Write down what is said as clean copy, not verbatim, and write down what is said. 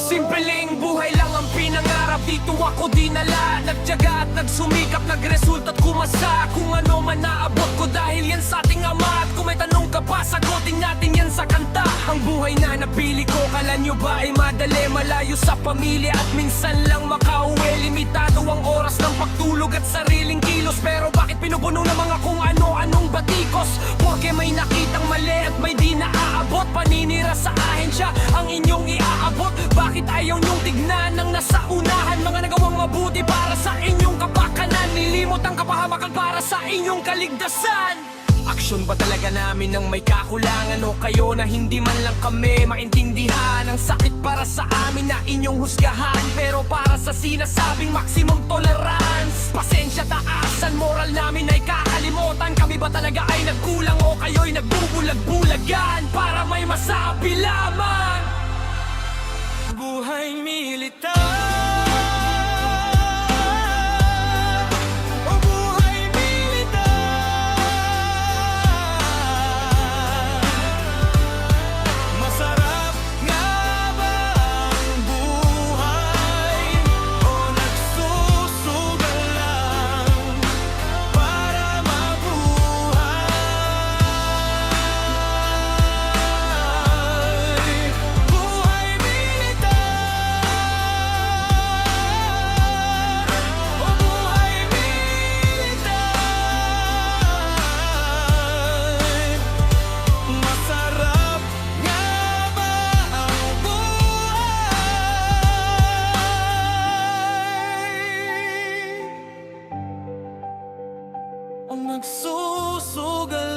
Simpleng buhay lang ang pinangarap, dito ako dinala. Nagtiyaga at nagsumikap, nagresulta't kumasa. Kung ano man naabot ko dahil yan sa ating ama. At kung may tanong ka pa, sagutin natin yan sa kanta. Ang buhay na napili ko, kala nyo ba ay madali? Malayo sa pamilya at minsan lang makauwi. Limitado ang oras ng pagtulog at sariling kilos. Pero bakit pinupuno ng mga kung ano-anong batikos? Porque may nakitang mali at may di naaabot. Paninira sa ahensya ang inyong iaabot. Bakit ayaw nyong tignan ang nasa unahan? Mga nagawang mabuti para sa inyong kapakanan. Nilimot ang kapahamakan para sa inyong kaligtasan. Aksyon ba talaga namin ang may kakulangan? O kayo na hindi man lang kami maintindihan? Ang sakit para sa amin na inyong husgahan. Pero para sa sinasabing maximum tolerance, pasensya taasan, moral namin ay kakalimutan. Kami ba talaga ay nagkulang o kayo'y nagbubulag-bulagan? Para may masabi lamang, buhay militar. Ang nagsusugal